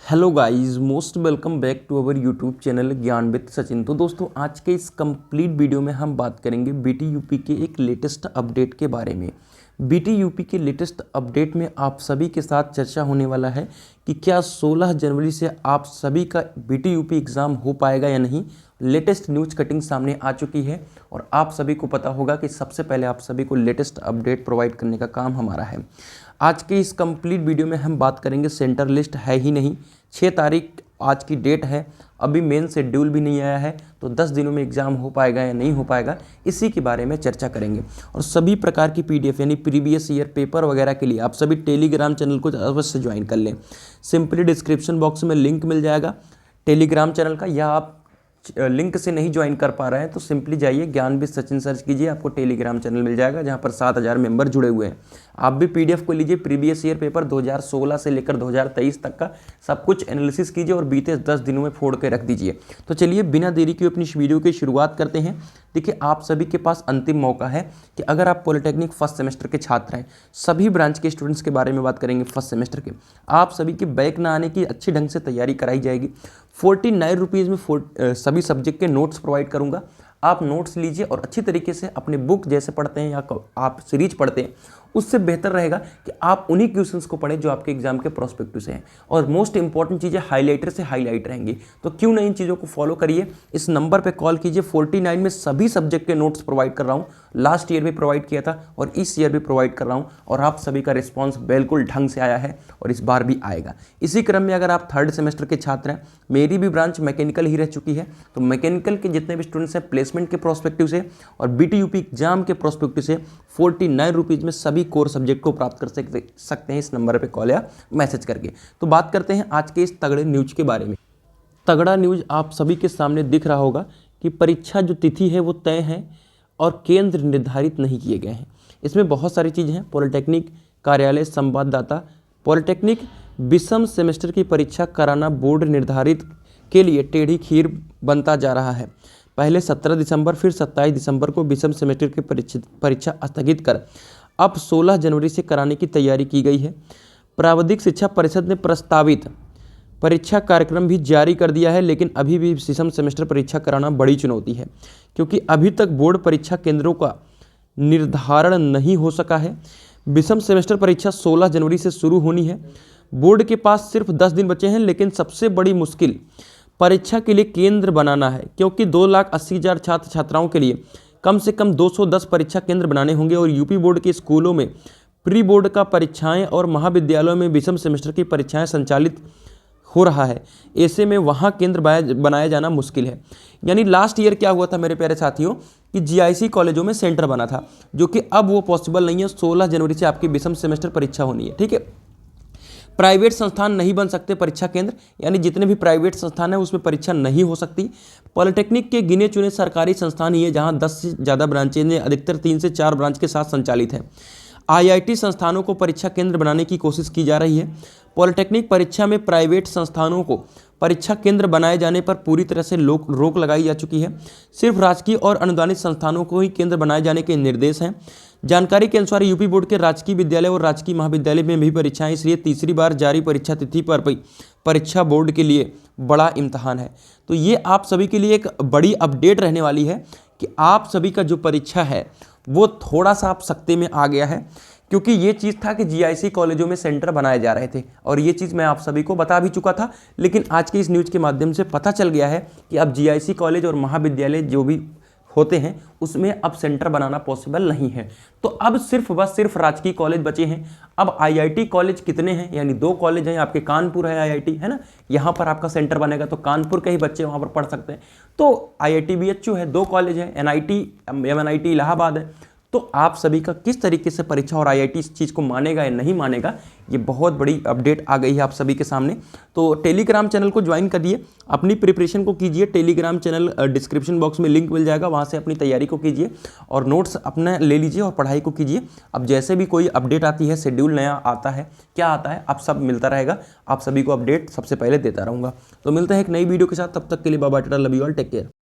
Hello guys, most welcome back to our YouTube channel Gyan with Sachin. तो दोस्तों, आज के इस कंप्लीट वीडियो में हम बात करेंगे बीटी यूपी के एक लेटेस्ट अपडेट के बारे में। बीटी यूपी के लेटेस्ट अपडेट में आप सभी के साथ चर्चा होने वाला है कि क्या 16 जनवरी से आप सभी का बीटी यूपी एग्ज़ाम हो पाएगा या नहीं। लेटेस्ट न्यूज़ कटिंग सामने आ चुकी है और आप सभी को पता होगा कि सबसे पहले आप सभी को लेटेस्ट अपडेट प्रोवाइड करने का काम हमारा है। आज के इस कंप्लीट वीडियो में हम बात करेंगे, सेंटर लिस्ट है ही नहीं, 6 तारीख आज की डेट है, अभी मेन शेड्यूल भी नहीं आया है, तो 10 दिनों में एग्ज़ाम हो पाएगा या नहीं हो पाएगा, इसी के बारे में चर्चा करेंगे। और सभी प्रकार की पीडीएफ यानी प्रीवियस ईयर पेपर वगैरह के लिए आप सभी टेलीग्राम चैनल को अवश्य ज्वाइन कर लें। सिंपली डिस्क्रिप्शन बॉक्स में लिंक मिल जाएगा टेलीग्राम चैनल का, या आप लिंक से नहीं ज्वाइन कर पा रहे हैं तो सिंपली जाइए ज्ञान विद सचिन सर्च कीजिए, आपको टेलीग्राम चैनल मिल जाएगा जहां पर 7000 मेंबर जुड़े हुए हैं। आप भी पीडीएफ को लीजिए, प्रीवियस ईयर पेपर 2016 से लेकर 2023 तक का सब कुछ एनालिसिस कीजिए और बीते 10 दिनों में फोड़ के रख दीजिए। तो चलिए बिना देरी के अपनी इस वीडियो की शुरुआत करते हैं। देखिए, आप सभी के पास अंतिम मौका है कि अगर आप पॉलिटेक्निक फर्स्ट सेमेस्टर के छात्र हैं, सभी ब्रांच के स्टूडेंट्स के बारे में बात करेंगे फर्स्ट सेमेस्टर के, आप सभी के बैक ना आने की अच्छी ढंग से तैयारी कराई जाएगी। 49 रुपीज़ में सभी सब्जेक्ट के नोट्स प्रोवाइड करूंगा। आप नोट्स लीजिए और अच्छी तरीके से अपने बुक जैसे पढ़ते हैं या आप सीरीज पढ़ते हैं, उससे बेहतर रहेगा कि आप उन्हीं क्वेश्चंस को पढ़ें जो आपके एग्जाम के प्रोस्पेक्टिव से हैं। और मोस्ट इंपॉर्टेंट चीज़ें हाईलाइटर से हाईलाइट रहेंगी, तो क्यों नहीं इन चीज़ों को फॉलो करिए। इस नंबर पे कॉल कीजिए। 49 में सभी सब्जेक्ट के नोट्स प्रोवाइड कर रहा हूँ, लास्ट ईयर भी प्रोवाइड किया था और इस ईयर भी प्रोवाइड कर रहा हूँ, और आप सभी का रिस्पॉन्स बिल्कुल ढंग से आया है और इस बार भी आएगा। इसी क्रम में अगर आप थर्ड सेमेस्टर के छात्र हैं, मेरी भी ब्रांच मैकेनिकल ही रह चुकी है, तो मैकेनिकल के जितने भी स्टूडेंट्स हैं प्लेसमेंट के प्रोस्पेक्टिव से और बीटी यूपी एग्जाम के प्रोस्पेक्टिव से 49 रुपीज़ में सभी कोर सब्जेक्ट को प्राप्त कर सकते हैं इस नंबर पे कॉल या मैसेज करके। तो बात करते हैं आज के इस तगड़े न्यूज के बारे में। तगड़ा न्यूज आप सभी के सामने दिख रहा होगा कि परीक्षा जो तिथि है वो तय है और केंद्र निर्धारित नहीं किए गए हैं। इसमें बहुत सारी चीज़ें हैं। पॉलिटेक्निक कार्यालय संवाददाता, पॉलिटेक्निक विषम सेमेस्टर की परीक्षा कराना बोर्ड निर्धारित के लिए टेढ़ी खीर बनता जा रहा है। पहले 17 दिसंबर फिर 27 दिसंबर को विषम सेमेस्टर की परीक्षा स्थगित कर अब 16 जनवरी से कराने की तैयारी की गई है। प्राविधिक शिक्षा परिषद ने प्रस्तावित परीक्षा कार्यक्रम भी जारी कर दिया है, लेकिन अभी भी विषम सेमेस्टर परीक्षा कराना बड़ी चुनौती है, क्योंकि अभी तक बोर्ड परीक्षा केंद्रों का निर्धारण नहीं हो सका है। विषम सेमेस्टर परीक्षा 16 जनवरी से शुरू होनी है। बोर्ड के पास सिर्फ 10 दिन बचे हैं, लेकिन सबसे बड़ी मुश्किल परीक्षा के लिए केंद्र बनाना है, क्योंकि 2,80,000 छात्र छात्राओं के लिए कम से कम 210 परीक्षा केंद्र बनाने होंगे और यूपी बोर्ड के स्कूलों में प्री बोर्ड का परीक्षाएं और महाविद्यालयों में विषम सेमेस्टर की परीक्षाएं संचालित हो रहा है। ऐसे में वहां केंद्र बनाया जाना मुश्किल है। यानी लास्ट ईयर क्या हुआ था मेरे प्यारे साथियों कि जीआईसी कॉलेजों में सेंटर बना था, जो कि अब वो पॉसिबल नहीं है। 16 जनवरी से आपकी विषम सेमेस्टर परीक्षा होनी है, ठीक है। प्राइवेट संस्थान नहीं बन सकते परीक्षा केंद्र, यानी जितने भी प्राइवेट संस्थान हैं उसमें परीक्षा नहीं हो सकती। पॉलिटेक्निक के गिने चुने सरकारी संस्थान ही है जहां 10 से ज़्यादा ब्रांचें हैं, अधिकतर 3 से 4 ब्रांच के साथ संचालित है। आईआईटी संस्थानों को परीक्षा केंद्र बनाने की कोशिश की जा रही है। पॉलिटेक्निक परीक्षा में प्राइवेट संस्थानों को परीक्षा केंद्र बनाए जाने पर पूरी तरह से रोक लगाई जा चुकी है। सिर्फ राजकीय और अनुदानित संस्थानों को ही केंद्र बनाए जाने के निर्देश हैं। जानकारी के अनुसार यूपी बोर्ड के राजकीय विद्यालय और राजकीय महाविद्यालय में भी परीक्षाएं, इसलिए तीसरी बार जारी परीक्षा तिथि पर परीक्षा बोर्ड के लिए बड़ा इम्तहान है। तो ये आप सभी के लिए एक बड़ी अपडेट रहने वाली है कि आप सभी का जो परीक्षा है वो थोड़ा सा आप सकते में आ गया है, क्योंकि ये चीज़ था कि जीआईसी कॉलेजों में सेंटर बनाए जा रहे थे और ये चीज़ मैं आप सभी को बता भी चुका था। लेकिन आज के इस न्यूज़ के माध्यम से पता चल गया है कि अब जीआईसी कॉलेज और महाविद्यालय जो भी होते हैं उसमें अब सेंटर बनाना पॉसिबल नहीं है। तो अब सिर्फ राजकीय कॉलेज बचे हैं। अब आईआईटी कॉलेज कितने हैं, यानी 2 कॉलेज हैं आपके, कानपुर है आईआईटी, है ना, यहाँ पर आपका सेंटर बनेगा तो कानपुर के ही बच्चे वहाँ पर पढ़ सकते हैं। तो आईआईटी बीएचयू है, 2 कॉलेज है, एमएनआईटी इलाहाबाद है। तो आप सभी का किस तरीके से परीक्षा और आईआईटी इस चीज़ को मानेगा या नहीं मानेगा, ये बहुत बड़ी अपडेट आ गई है आप सभी के सामने। तो टेलीग्राम चैनल को ज्वाइन करिए, अपनी प्रिपरेशन को कीजिए। टेलीग्राम चैनल डिस्क्रिप्शन बॉक्स में लिंक मिल जाएगा, वहाँ से अपनी तैयारी को कीजिए और नोट्स अपना ले लीजिए और पढ़ाई को कीजिए। अब जैसे भी कोई अपडेट आती है, शेड्यूल नया आता है, क्या आता है, आप सब मिलता रहेगा, आप सभी को अपडेट सबसे पहले देता रहूँगा। तो मिलते हैं एक नई वीडियो के साथ, तब तक के लिए bye bye, tata, love you all, take care.